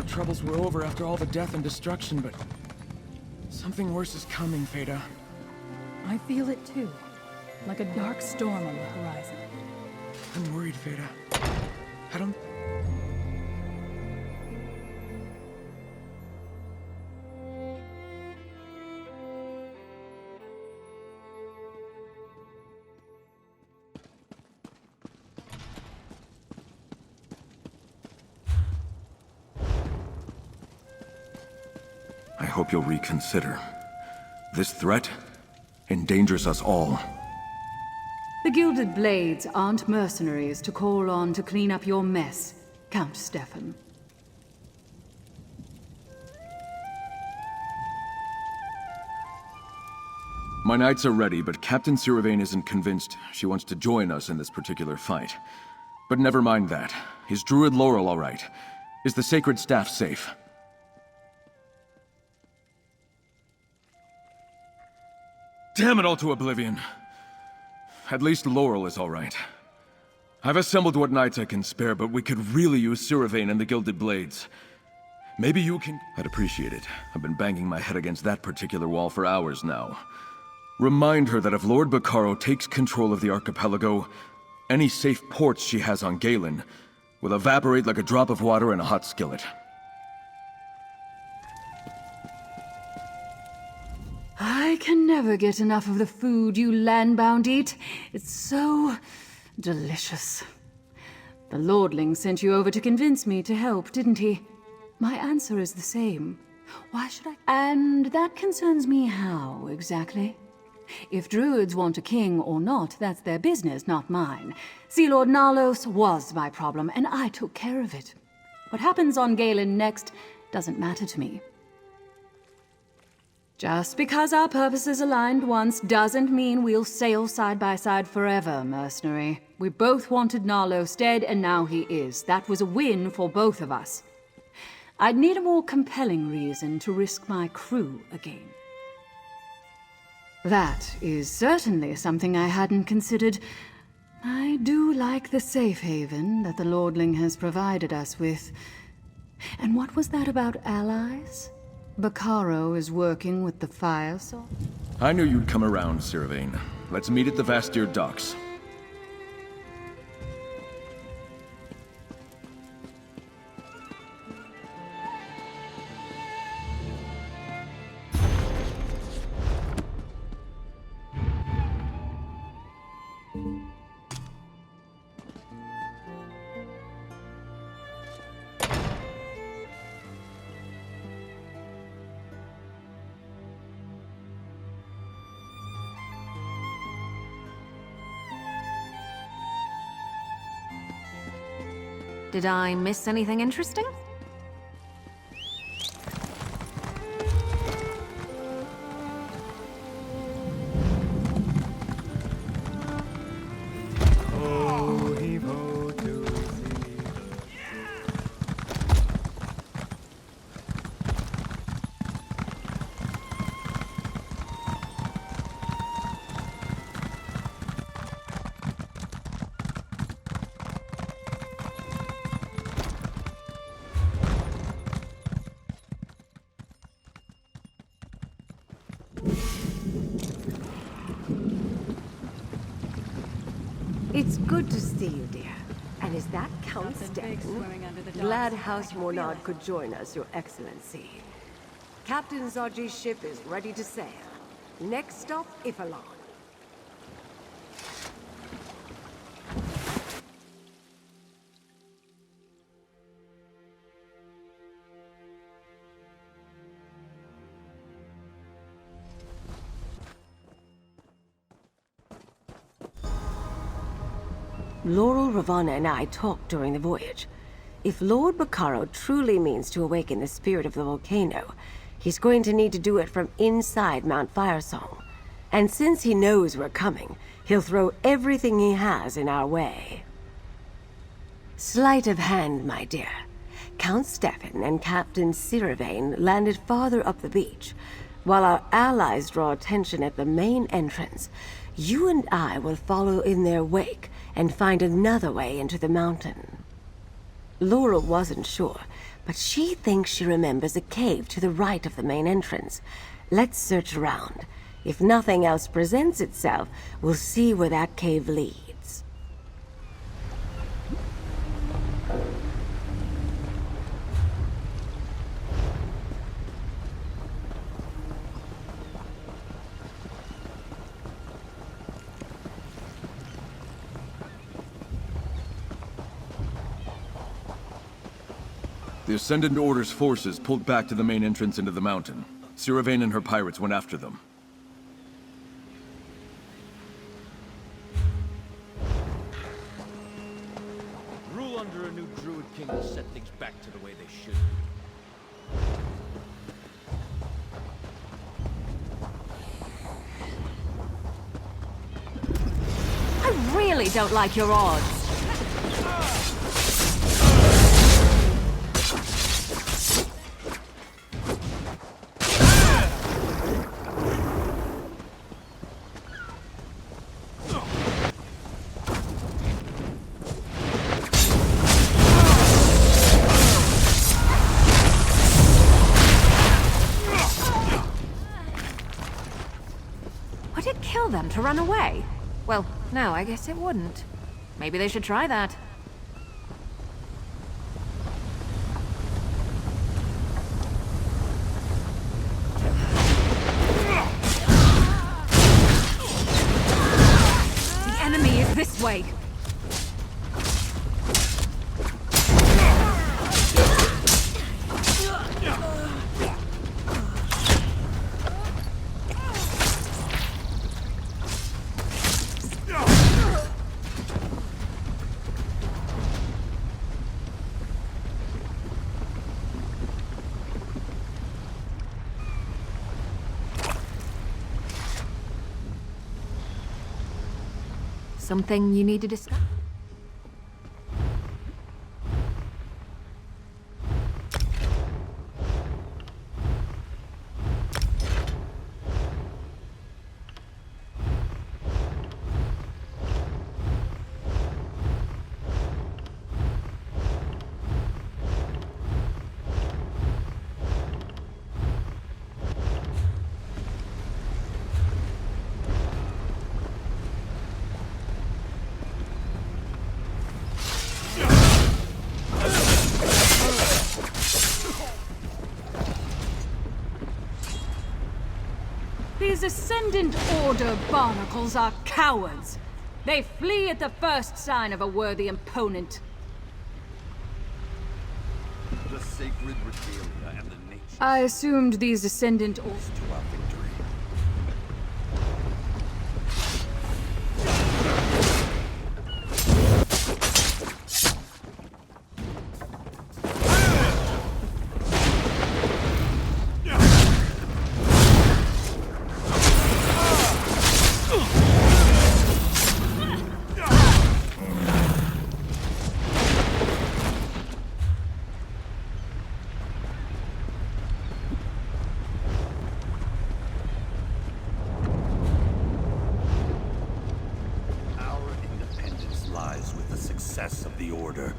our troubles were over after all the death and destruction, but something worse is coming, Feda. I feel it too, like a dark storm on the horizon. I'm worried, Feda. I don't... I hope you'll reconsider. This threat endangers us all. The Gilded Blades aren't mercenaries to call on to clean up your mess, Count Stefan. My knights are ready, but Captain Siravain isn't convinced she wants to join us in this particular fight. But never mind that. Is Druid Laurel all right? Is the Sacred Staff safe? Damn it all to oblivion. At least Laurel is all right. I've assembled what knights I can spare, but we could really use Siravain and the Gilded Blades. Maybe you can... I'd appreciate it. I've been banging my head against that particular wall for hours now. Remind her that if Lord Bacaro takes control of the archipelago, any safe ports she has on Galen will evaporate like a drop of water in a hot skillet. I can never get enough of the food you landbound eat. It's so delicious. The Lordling sent you over to convince me to help, didn't he? My answer is the same. Why should I? And that concerns me how, exactly? If druids want a king or not, that's their business, not mine. Sea Lord Nalos was my problem, and I took care of it. What happens on Galen next doesn't matter to me. Just because our purposes aligned once doesn't mean we'll sail side by side forever, mercenary. We both wanted Nalos dead, and now he is. That was a win for both of us. I'd need a more compelling reason to risk my crew again. That is certainly something I hadn't considered. I do like the safe haven that the Lordling has provided us with. And what was that about allies? Bacaro is working with the fire sword? I knew you'd come around, Siravain. Let's meet at the Vastir docks. Did I miss anything interesting? It's good to see you, dear. And is that Count Stefan? Glad House Mornard could join us, Your Excellency. Captain Zarji's ship is ready to sail. Next stop, Ifalon. Laurel, Ravana, and I talked during the voyage. If Lord Bacaro truly means to awaken the spirit of the volcano, he's going to need to do it from inside Mount Firesong. And since he knows we're coming, he'll throw everything he has in our way. Sleight of hand, my dear. Count Stefan and Captain Siravain landed farther up the beach. While our allies draw attention at the main entrance, you and I will follow in their wake and find another way into the mountain. Laurel wasn't sure, but she thinks she remembers a cave to the right of the main entrance. Let's search around. If nothing else presents itself, we'll see where that cave leads. The Ascendant Order's forces pulled back to the main entrance into the mountain. Siravane and her pirates went after them. Rule under a new druid king will set things back to the way they should be. I really don't like your odds. Would it kill them to run away? Well, no, I guess it wouldn't. Maybe they should try that. The enemy is this way. Something you need to discuss? These Ascendant Order barnacles are cowards. They flee at the first sign of a worthy opponent. The sacred regalia and the nature I assumed these Ascendant Order... to our victory. Lies with the success of the Order.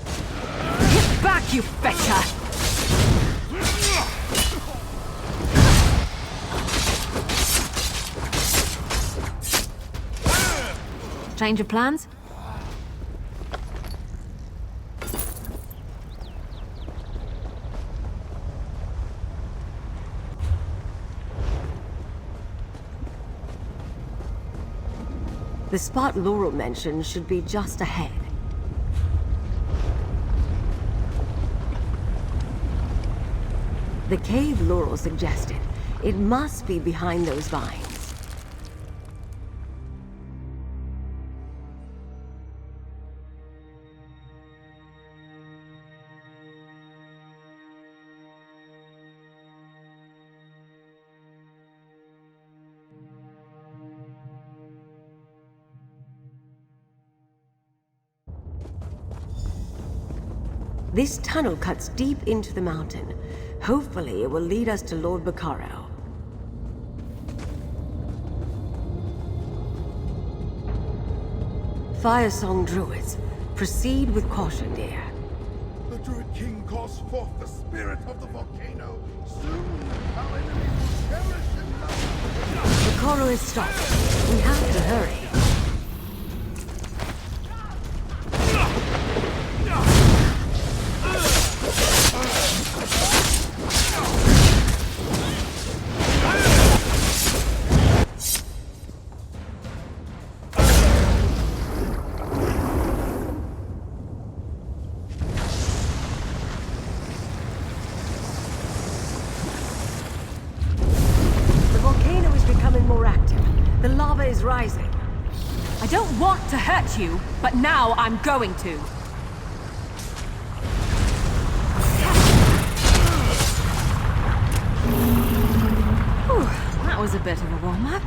Get back, you fetcher! Change of plans? The spot Laurel mentioned should be just ahead. The cave Laurel suggested. It must be behind those vines. This tunnel cuts deep into the mountain. Hopefully, it will lead us to Lord Bacaro. Firesong Druids, proceed with caution, dear. calls forth the spirit of the volcano. Soon, our enemy will perish in love. The coral is stopped. We have to hurry. Rising. I don't want to hurt you, but now I'm going to. Whew, that was a bit of a warm-up.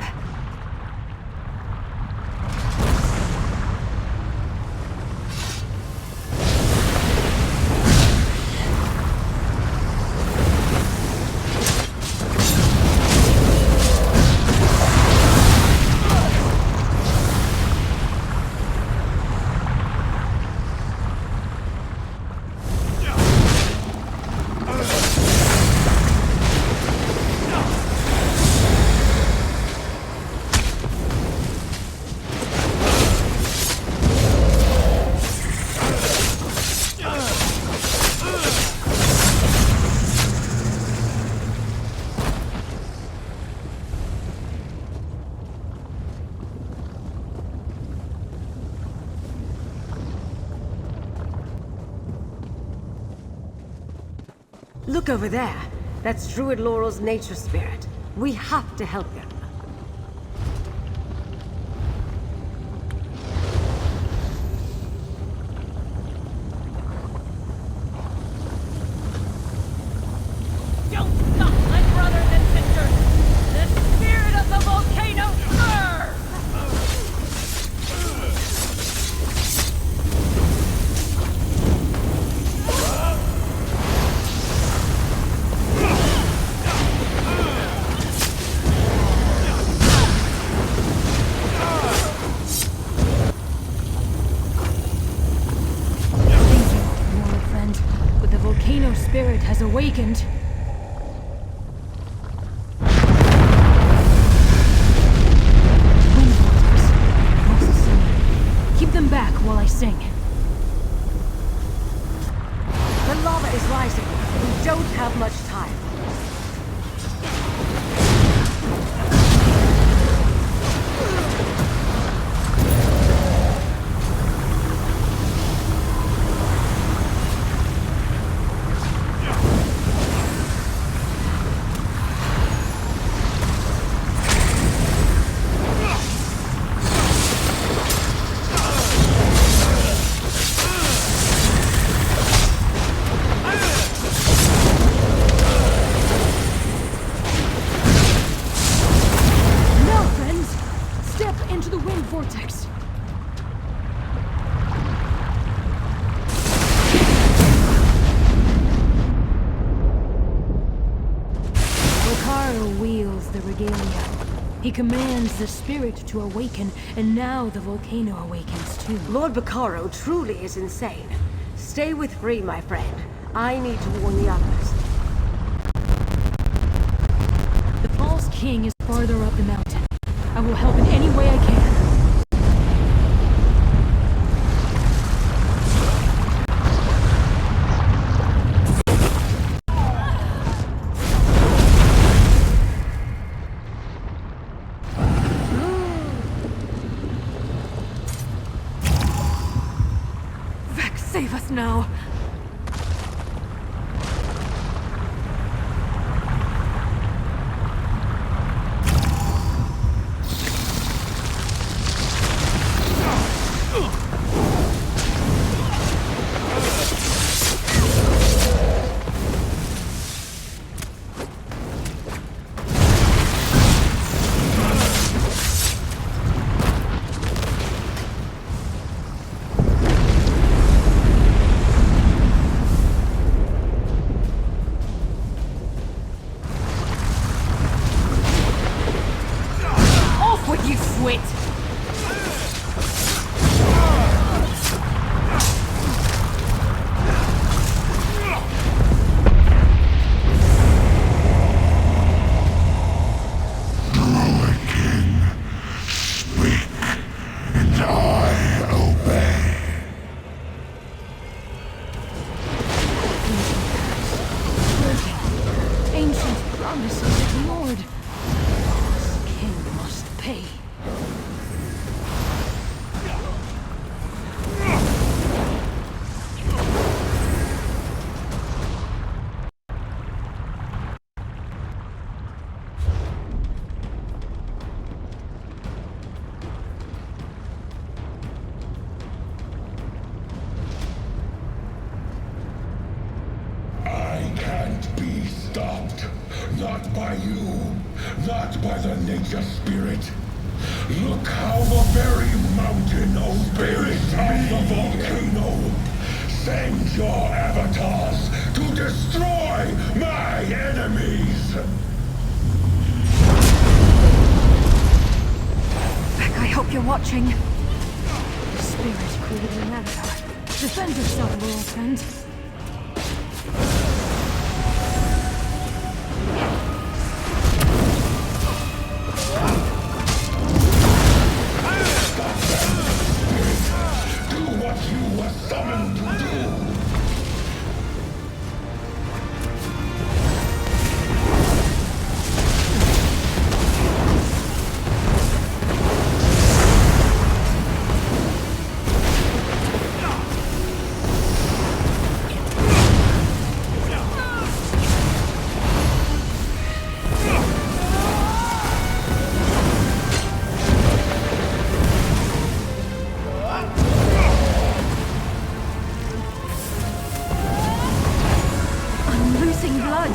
Look over there. That's Druid Laurel's nature spirit. We have to help them. Don't stop, my brothers and sisters! The spirit of the volcano burns! Spirit has awakened. Wind vortex. Must sing. Keep them back while I sing. The lava is rising. We don't have much time. He commands the spirit to awaken, and now the volcano awakens too. Lord Bacaro truly is insane. Stay with Free, my friend. I need to warn the others. The false king is farther up the mountain. I will help in any way I can. Save us now! promises ignored. This king must pay. I can't be stopped. Not by you. Not by the nature spirit. Look how the very mountain obeys of the volcano. Send your avatars to destroy my enemies. I hope you're watching. The spirit created an avatar. Defend yourself, little friend. Do what you were summoned to do. I'm losing blood.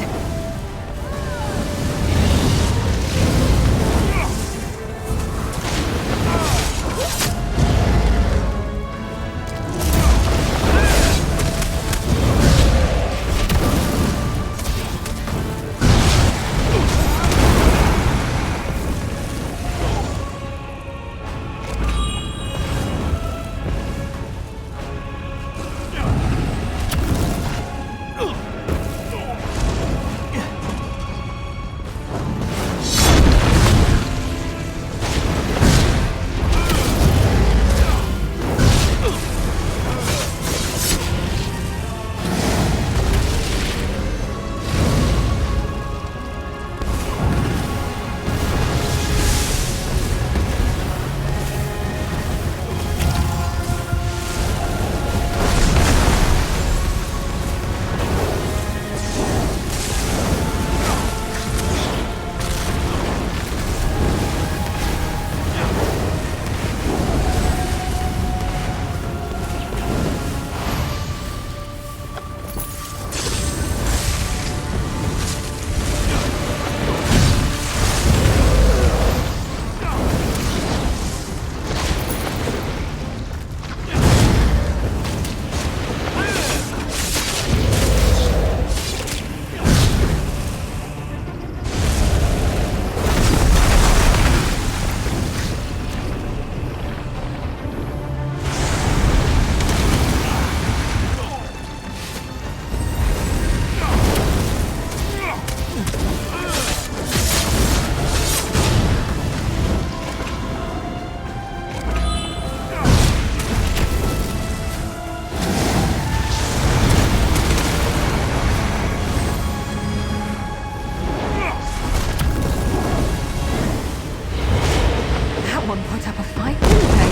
That one put up a fight, didn't they?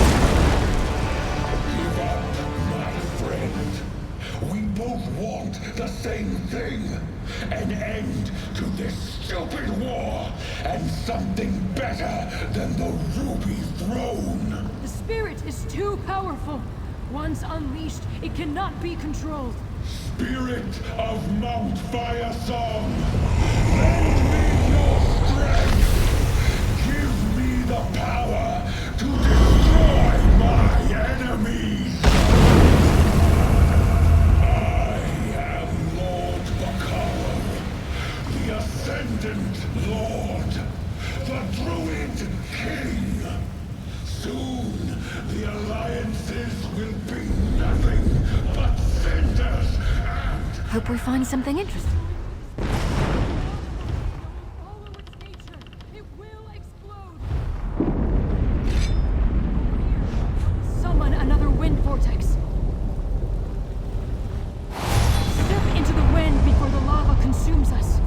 Give up, my friend. We both want the same thing. An end to this stupid war, and something better than the Ruby Throne. The spirit is too powerful. Once unleashed, it cannot be controlled. Spirit of Mount Firesong, lend me your strength. Give me the power to destroy my enemies. I am Lord Bacaro, the Ascendant Lord, the Druid King. Soon, the alliances will be nothing but cinders and... Hope we find something interesting. Follow its nature. It will explode. Summon another wind vortex. Step into the wind before the lava consumes us.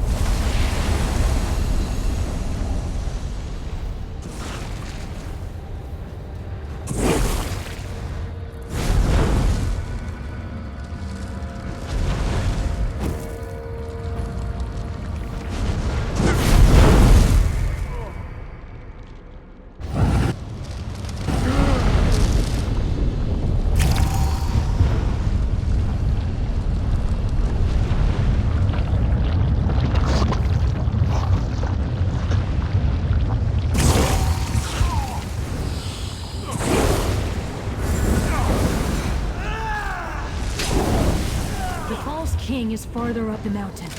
is farther up the mountain.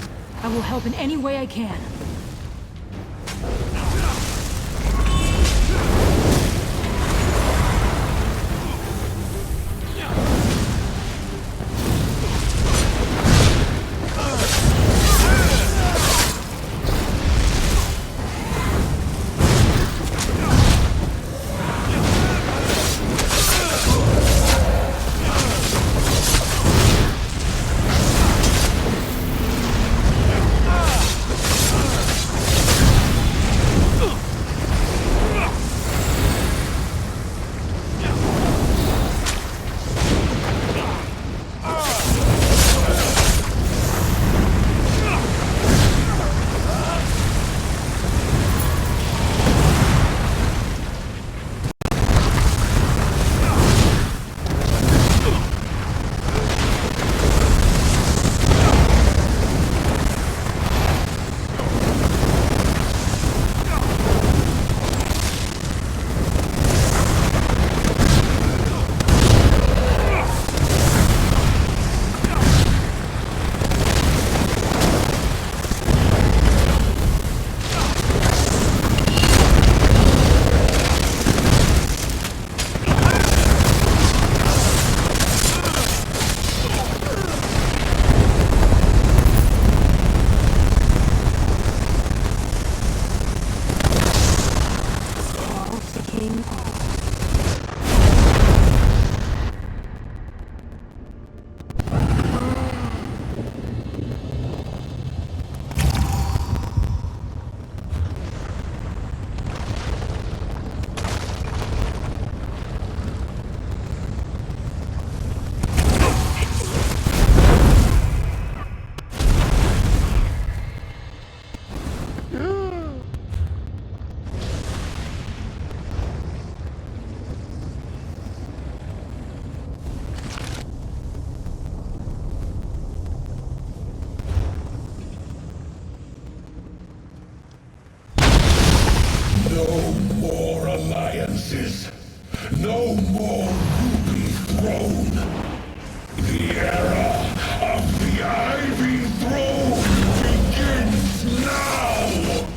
I will help in any way I can. No more alliances. No more ruby throne. The era of the Ivy Throne begins now!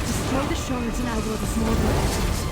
Destroy the shards and I will have a small blast.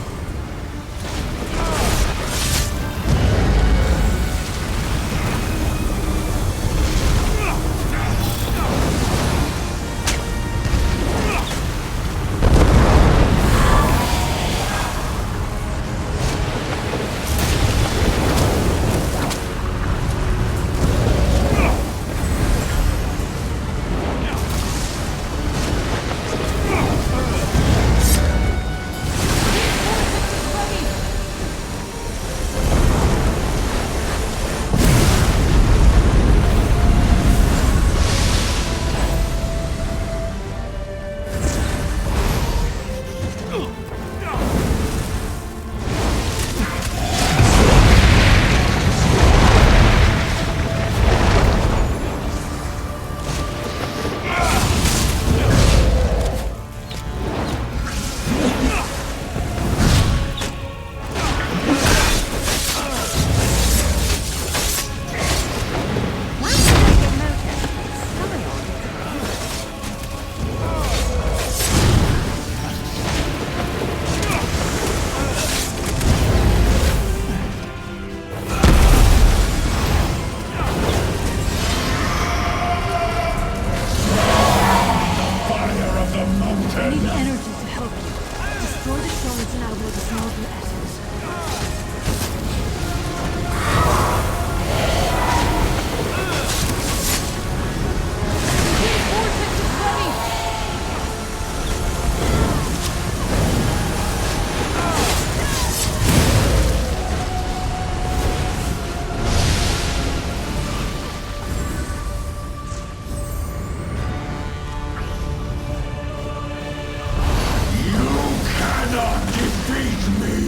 defeat me!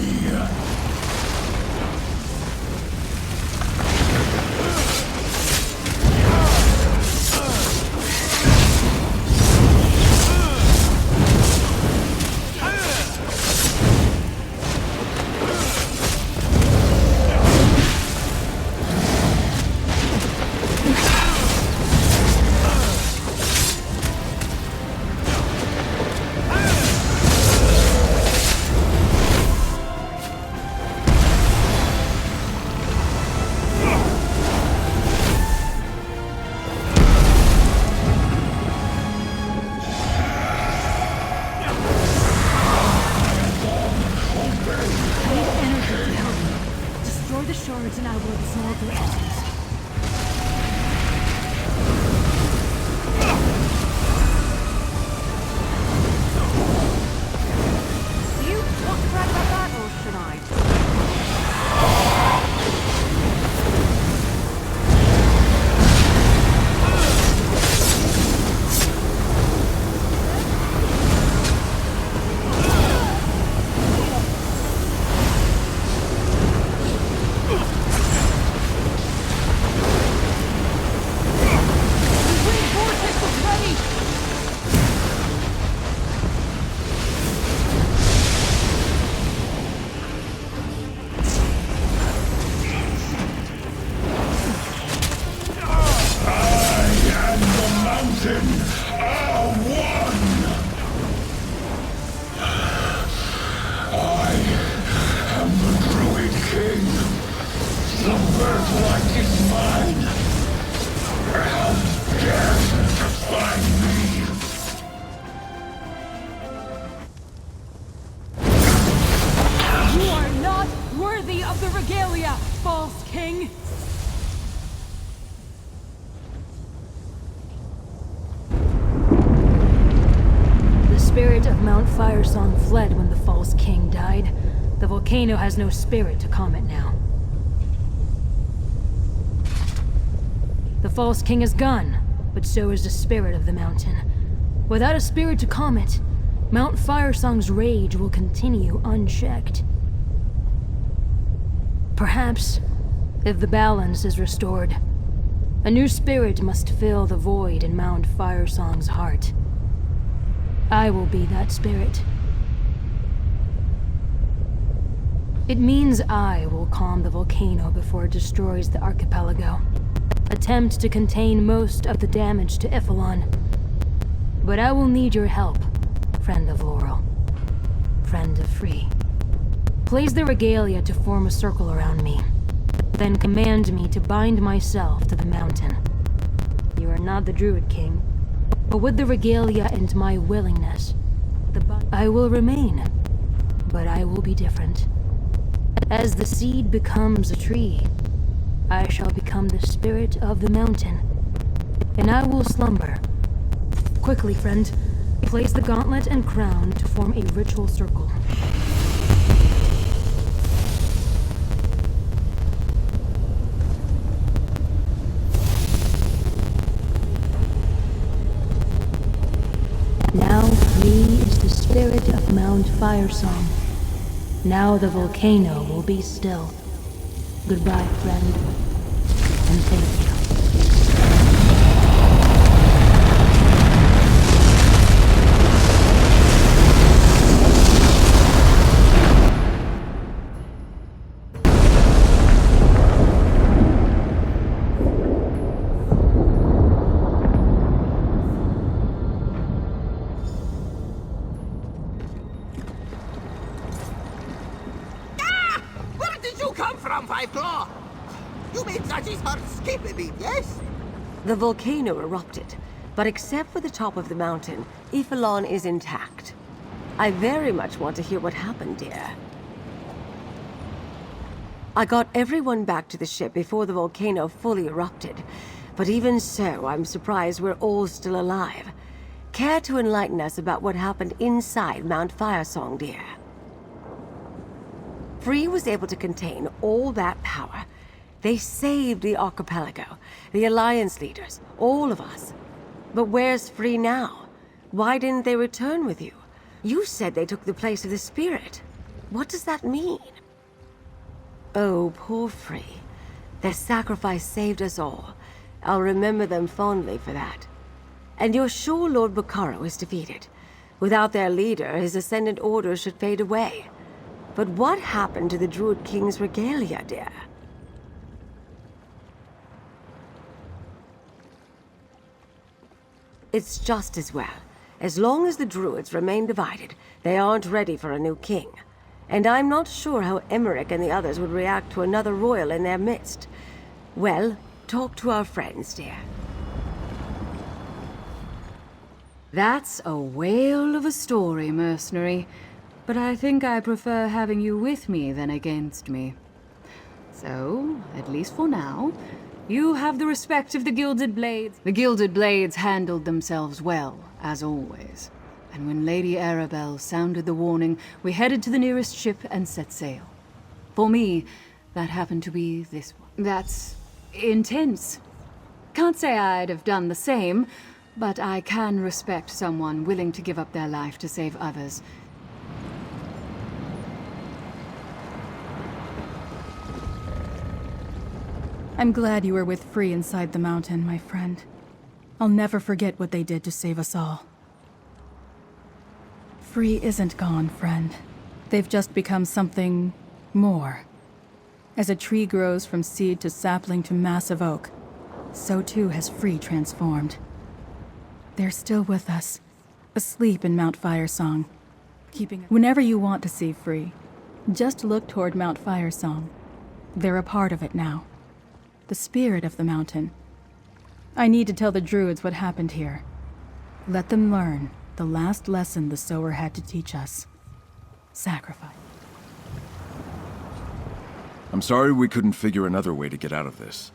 Destroy the shards and I will absorb their essence. Do you want to brag about that, or should I? You are not worthy of the regalia, false king! The spirit of Mount Firesong fled when the false king died. The volcano has no spirit to calm it now. The false king is gone, but so is the spirit of the mountain. Without a spirit to calm it, Mount Firesong's rage will continue unchecked. Perhaps, if the balance is restored, a new spirit must fill the void in Mount Firesong's heart. I will be that spirit. It means I will calm the volcano before it destroys the archipelago. Attempt to contain most of the damage to Iphelon. But I will need your help, friend of Laurel. Friend of Free. Place the regalia to form a circle around me. Then command me to bind myself to the mountain. You are not the Druid King, but with the regalia and my willingness, I will remain. But I will be different. As the seed becomes a tree, I shall become the spirit of the mountain, and I will slumber. Quickly, friend, place the gauntlet and crown to form a ritual circle. Now Free is the spirit of Mount Firesong. Now the volcano will be still. Goodbye, friend, and thank you. Where did you come from, Five Claw? You made Zaji's heart skip a beat, yes? The volcano erupted, but except for the top of the mountain, Iphelon is intact. I very much want to hear what happened, dear. I got everyone back to the ship before the volcano fully erupted, but even so, I'm surprised we're all still alive. Care to enlighten us about what happened inside Mount Firesong, dear? Free was able to contain all that power. They saved the archipelago, the Alliance leaders, all of us. But where's Free now? Why didn't they return with you? You said they took the place of the spirit. What does that mean? Oh, poor Free. Their sacrifice saved us all. I'll remember them fondly for that. And you're sure Lord Bacaro is defeated? Without their leader, his ascendant orders should fade away. But what happened to the Druid King's regalia, dear? It's just as well. As long as the Druids remain divided, they aren't ready for a new king. And I'm not sure how Emmerich and the others would react to another royal in their midst. Well, talk to our friends, dear. That's a whale of a story, mercenary. But I think I prefer having you with me than against me. So, at least for now, you have the respect of the Gilded Blades. The Gilded Blades handled themselves well, as always. And when Lady Arabelle sounded the warning, we headed to the nearest ship and set sail. For me, that happened to be this one. That's intense. Can't say I'd have done the same, but I can respect someone willing to give up their life to save others. I'm glad you were with Free inside the mountain, my friend. I'll never forget what they did to save us all. Free isn't gone, friend. They've just become something more. As a tree grows from seed to sapling to massive oak, so too has Free transformed. They're still with us, asleep in Mount Firesong, keeping. Whenever you want to see Free, just look toward Mount Firesong. They're a part of it now. The spirit of the mountain. I need to tell the Druids what happened here. Let them learn the last lesson the Sower had to teach us. Sacrifice. I'm sorry we couldn't figure another way to get out of this.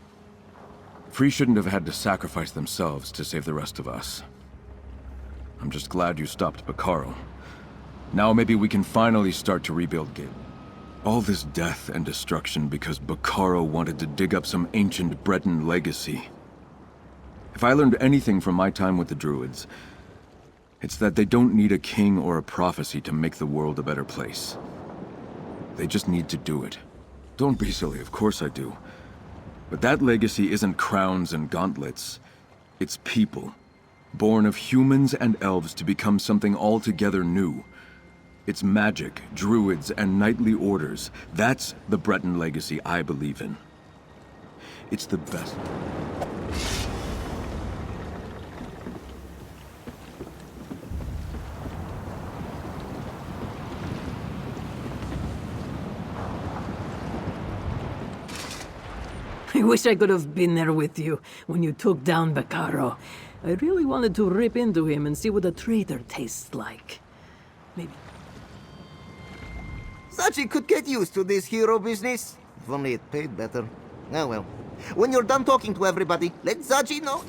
Free shouldn't have had to sacrifice themselves to save the rest of us. I'm just glad you stopped Bacaro. Now maybe we can finally start to rebuild Gale. All this death and destruction because Bacaro wanted to dig up some ancient Breton legacy. If I learned anything from my time with the Druids, it's that they don't need a king or a prophecy to make the world a better place. They just need to do it. Don't be silly, of course I do. But that legacy isn't crowns and gauntlets. It's people, born of humans and elves to become something altogether new. It's magic, druids, and knightly orders. That's the Breton legacy I believe in. It's the best. I wish I could have been there with you when you took down Bacaro. I really wanted to rip into him and see what a traitor tastes like. Maybe. Zaji could get used to this hero business. If only it paid better. Oh well. When you're done talking to everybody, let Zaji know.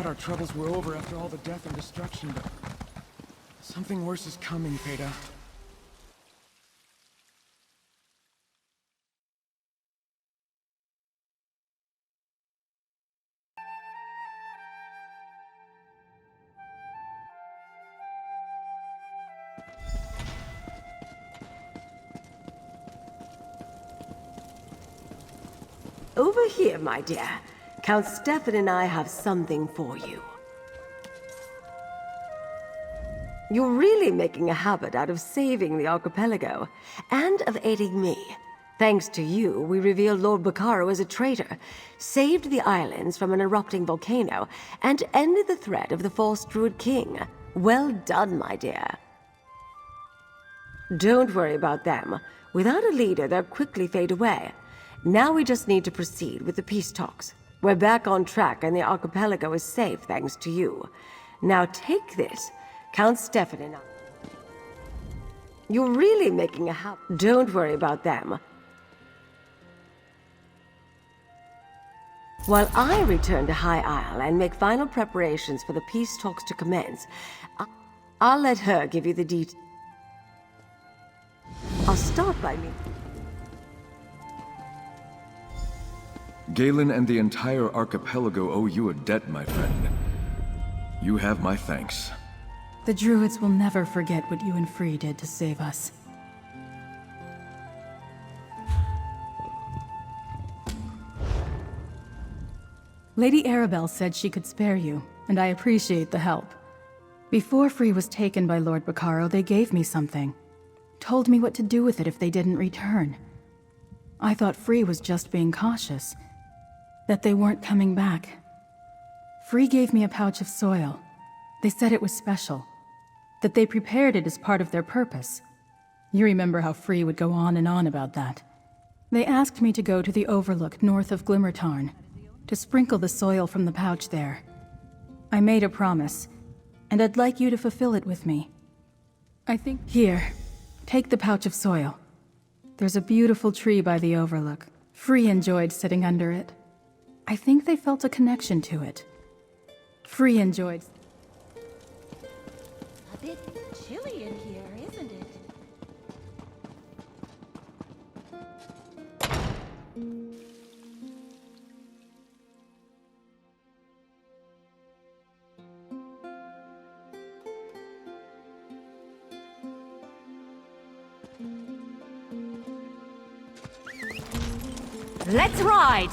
Our troubles were over after all the death and destruction, but something worse is coming, Feda. Over here, my dear. Count Stefan and I have something for you. You're really making a habit out of saving the archipelago, and of aiding me. Thanks to you, we revealed Lord Bacaro as a traitor, saved the islands from an erupting volcano, and ended the threat of the false Druid King. Well done, my dear. Don't worry about them. Without a leader, they'll quickly fade away. Now we just need to proceed with the peace talks. We're back on track and the archipelago is safe thanks to you. Now take this. Count Stefan and I. You're really making a habit. Don't worry about them. While I return to High Isle and make final preparations for the peace talks to commence, I'll let her give you the details. I'll start by me. Galen and the entire archipelago owe you a debt, my friend. You have my thanks. The Druids will never forget what you and Free did to save us. Lady Arabelle said she could spare you, and I appreciate the help. Before Free was taken by Lord Bacaro, they gave me something. Told me what to do with it if they didn't return. I thought Free was just being cautious. That they weren't coming back. Free gave me a pouch of soil. They said it was special. That they prepared it as part of their purpose. You remember how Free would go on and on about that. They asked me to go to the overlook north of Glimmertarn, to sprinkle the soil from the pouch there. I made a promise, and I'd like you to fulfill it with me. I think... Here, take the pouch of soil. There's a beautiful tree by the overlook. Free enjoyed sitting under it. I think they felt a connection to it. Free enjoyed... A bit chilly in here, isn't it? Let's ride!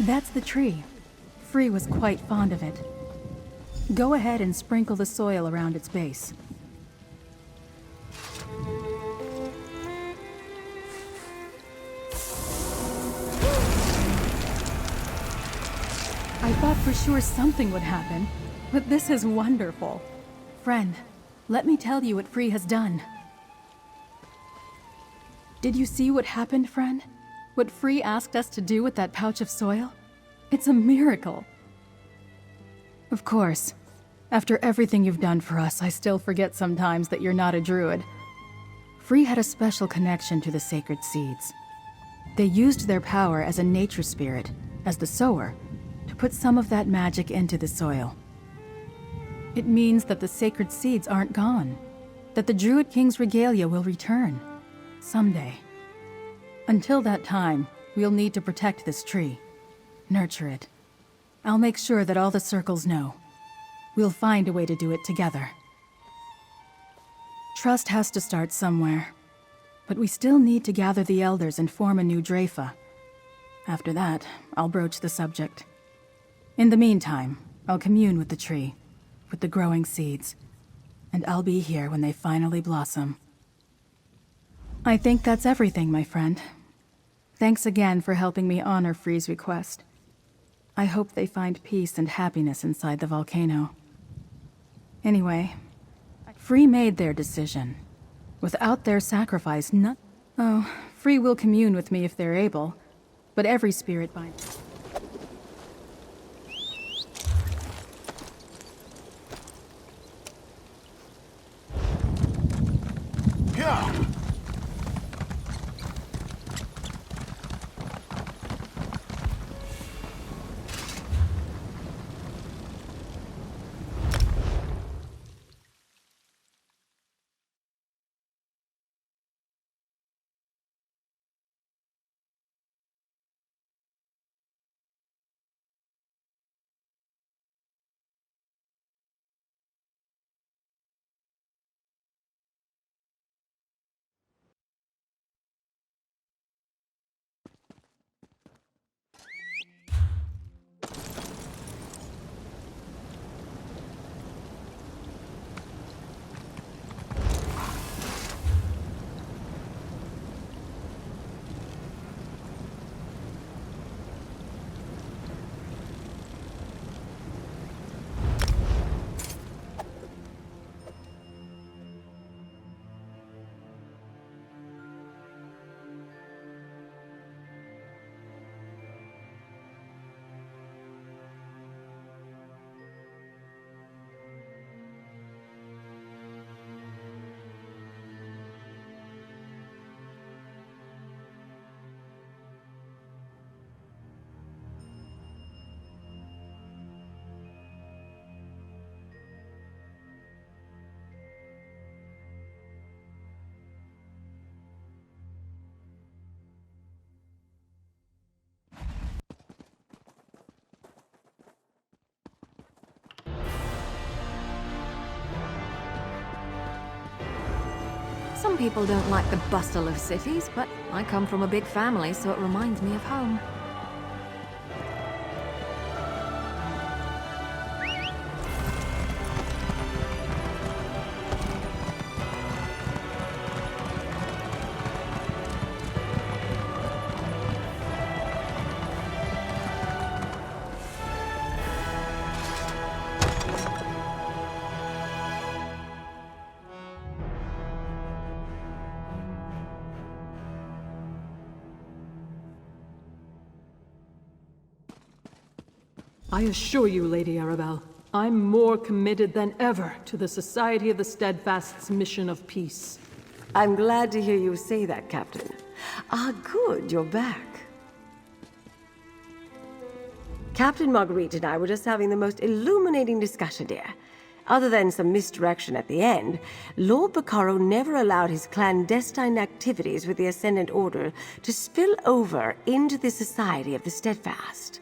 That's the tree. Free was quite fond of it. Go ahead and sprinkle the soil around its base. I thought for sure something would happen, but this is wonderful. Friend, let me tell you what Free has done. Did you see what happened, friend? What Free asked us to do with that pouch of soil? It's a miracle. Of course, after everything you've done for us, I still forget sometimes that you're not a druid. Free had a special connection to the sacred seeds. They used their power as a nature spirit, as the sower, to put some of that magic into the soil. It means that the sacred seeds aren't gone, that the Druid King's regalia will return, someday. Until that time, we'll need to protect this tree. Nurture it. I'll make sure that all the circles know. We'll find a way to do it together. Trust has to start somewhere. But we still need to gather the elders and form a new Drafa. After that, I'll broach the subject. In the meantime, I'll commune with the tree, with the growing seeds. And I'll be here when they finally blossom. I think that's everything, my friend. Thanks again for helping me honor Free's request. I hope they find peace and happiness inside the volcano. Anyway, Free made their decision. Without their sacrifice, Oh, Free will commune with me if they're able, but every spirit binds. Yeah. Some people don't like the bustle of cities, but I come from a big family, so it reminds me of home. I assure you, Lady Arabelle, I'm more committed than ever to the Society of the Steadfast's mission of peace. I'm glad to hear you say that, Captain. Ah, good, you're back. Captain Marguerite and I were just having the most illuminating discussion, dear. Other than some misdirection at the end, Lord Bacaro never allowed his clandestine activities with the Ascendant Order to spill over into the Society of the Steadfast.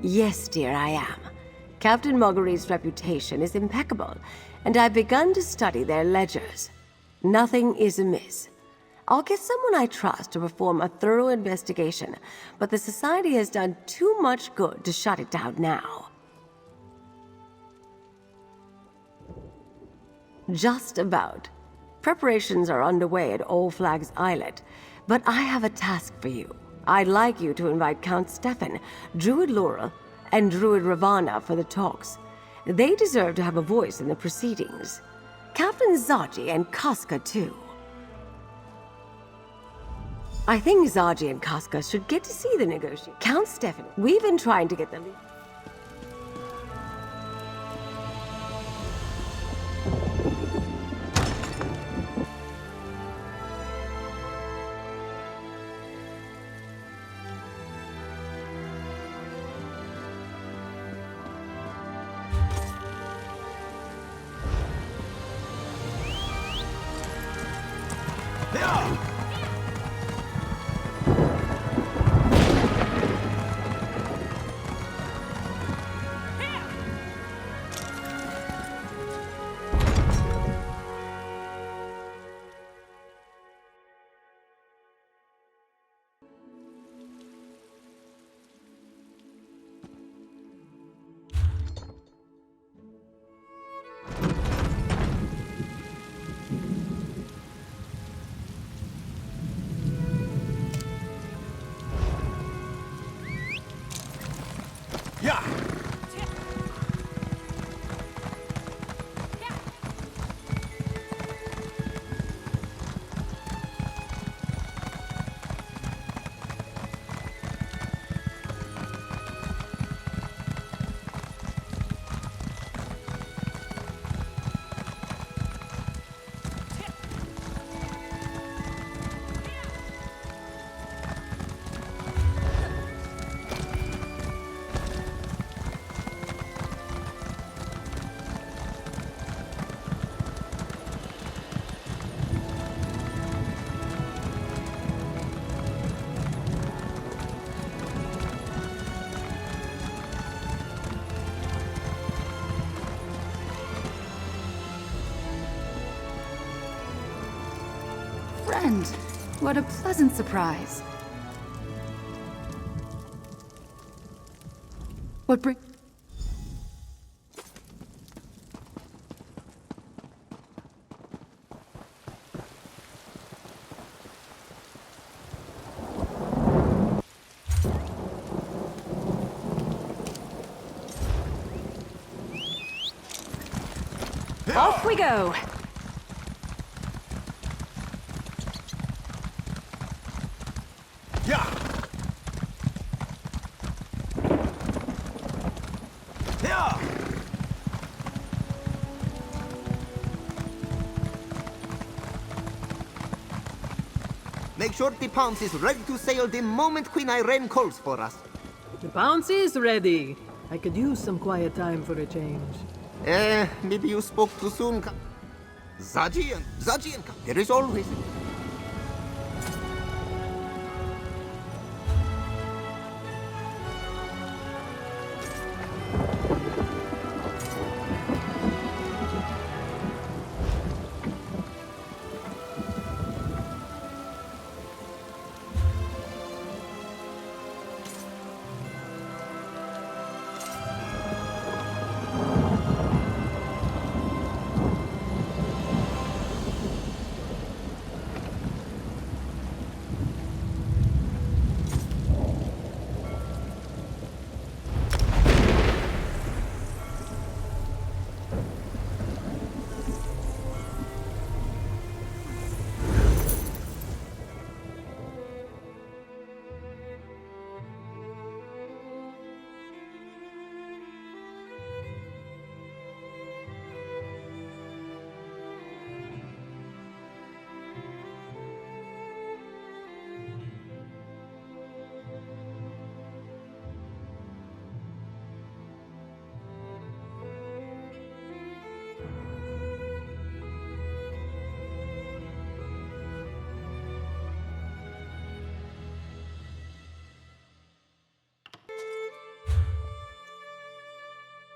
Yes, dear, I am. Captain Marguerite's reputation is impeccable, and I've begun to study their ledgers. Nothing is amiss. I'll get someone I trust to perform a thorough investigation, but the Society has done too much good to shut it down now. Just about. Preparations are underway at All Flags Islet, but I have a task for you. I'd like you to invite Count Stefan, Druid Laurel, and Druid Ravana for the talks. They deserve to have a voice in the proceedings. Captain Zaji and Casca, too. I think Zaji and Casca should get to see the negotiation. Count Stefan, we've been trying to get them. Friend, what a pleasant surprise. What bring... Off we go! Make sure the Pounce is ready to sail the moment Queen Irene calls for us. The Pounce is ready. I could use some quiet time for a change. Maybe you spoke too soon. Zaji, there is always...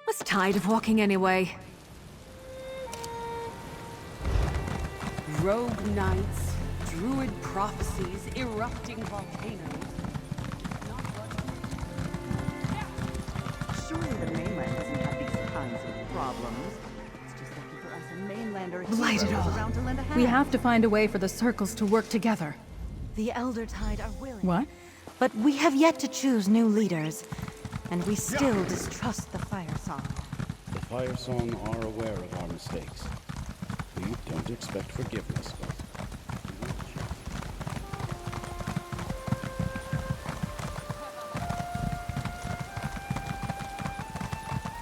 Was tired of walking anyway. Rogue knights, druid prophecies, erupting volcanoes. Surely the mainland doesn't have these kinds of problems. It's just lucky for us a mainlander Blight it hero all. is around to lend a hand. We have to find a way for the circles to work together. The Elder Tide are willing. What? But we have yet to choose new leaders. And we still distrust the Fire Song. The Fire Song are aware of our mistakes. We don't expect forgiveness, but...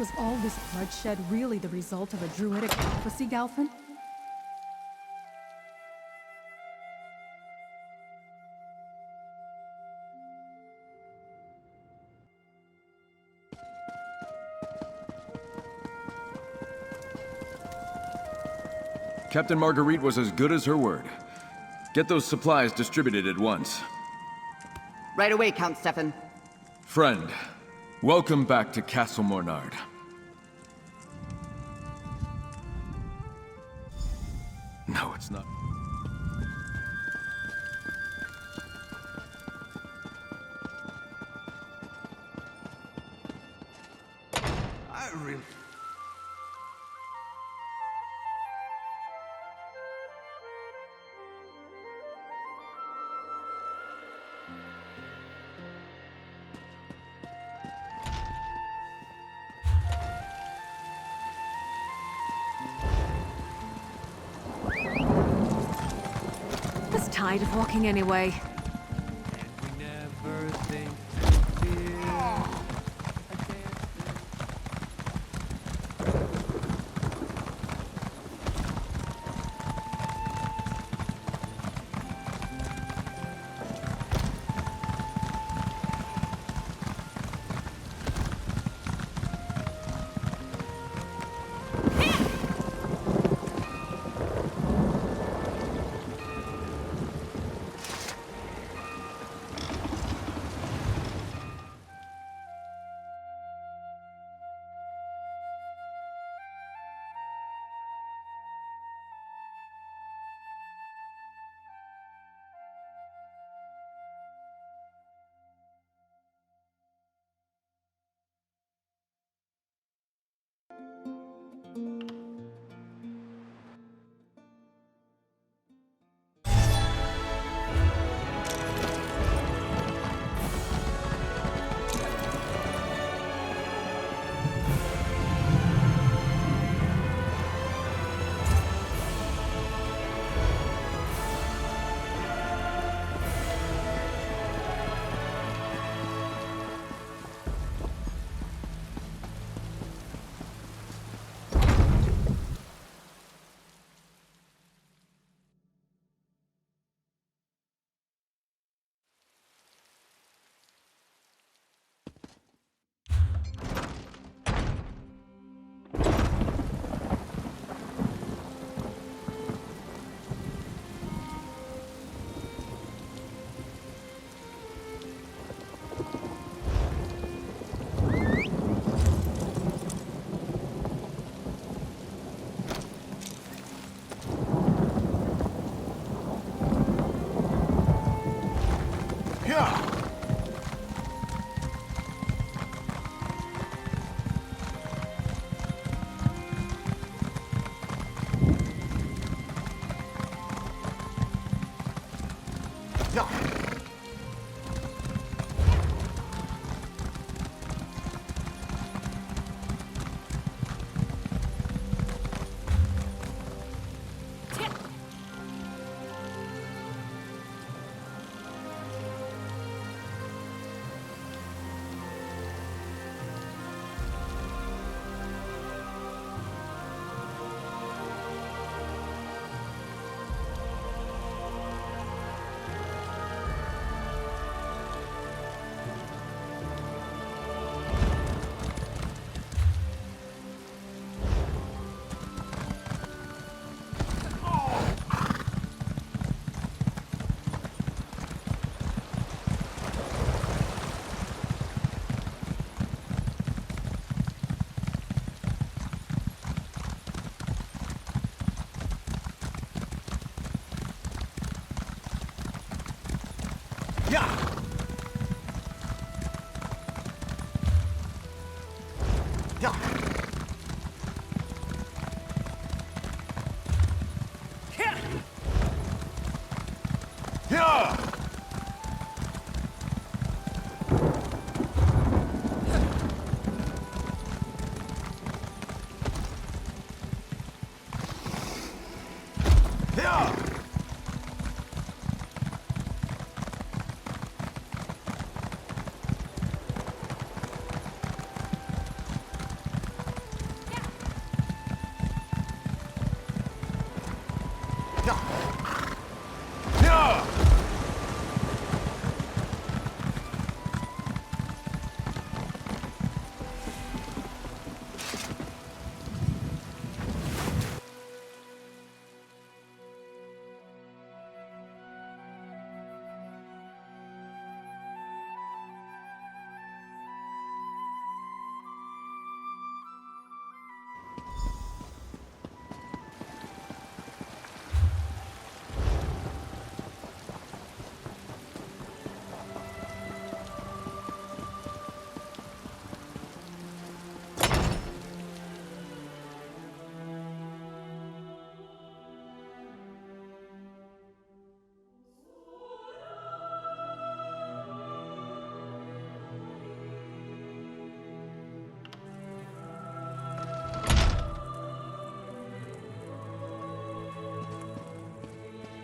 Was all this bloodshed really the result of a druidic prophecy, Galfin? Captain Marguerite was as good as her word. Get those supplies distributed at once. Right away, Count Stefan. Friend, welcome back to Castle Mornard. No, it's not. I really... tired of walking anyway. We never think to fear.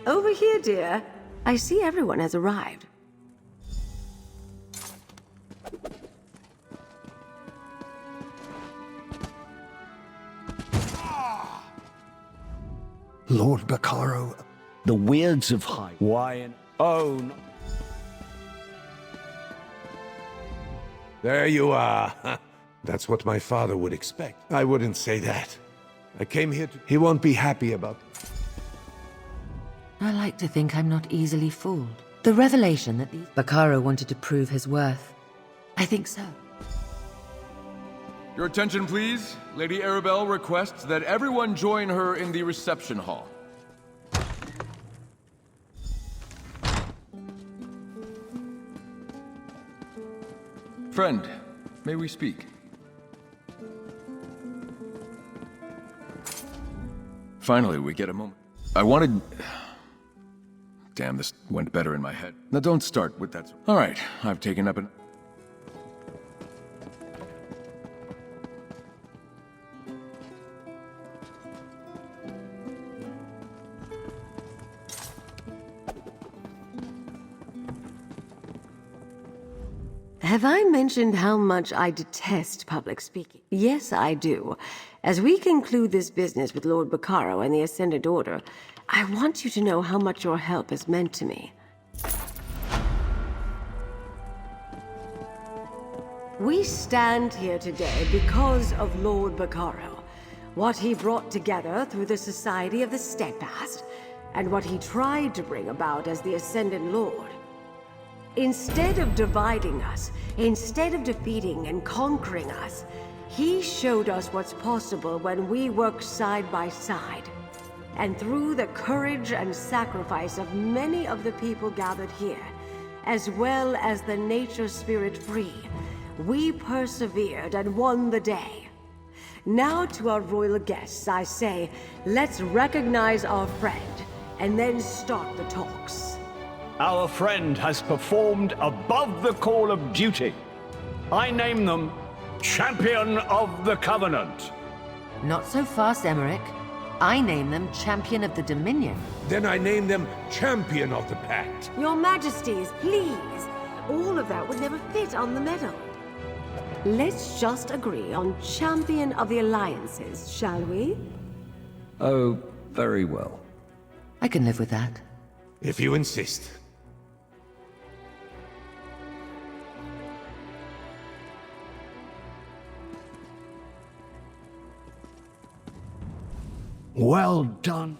Over here, dear. I see everyone has arrived. Lord Bacaro, the weirds of high. Why and oh. No. There you are. That's what my father would expect. I wouldn't say that. I came here to... He won't be happy about... I like to think I'm not easily fooled. The revelation that Bacaro wanted to prove his worth. I think so. Your attention, please. Lady Arabelle requests that everyone join her in the reception hall. Friend, may we speak? Finally, we get a moment. I wanted... Damn, this went better in my head. Now don't start with that. All right, I've taken up an... Have I mentioned how much I detest public speaking? Yes, I do. As we conclude this business with Lord Bacaro and the Ascendant Order, I want you to know how much your help has meant to me. We stand here today because of Lord Bacaro, what he brought together through the Society of the Steadfast, and what he tried to bring about as the Ascendant Lord. Instead of dividing us, instead of defeating and conquering us, he showed us what's possible when we work side by side. And through the courage and sacrifice of many of the people gathered here, as well as the nature spirit free, we persevered and won the day. Now to our royal guests, I say, let's recognize our friend, and then start the talks. Our friend has performed above the call of duty. I name them Champion of the Covenant. Not so fast, Emmerich. I name them Champion of the Dominion. Then I name them Champion of the Pact. Your Majesties, please. All of that would never fit on the medal. Let's just agree on Champion of the Alliances, shall we? Oh, very well. I can live with that. If you insist. Well done.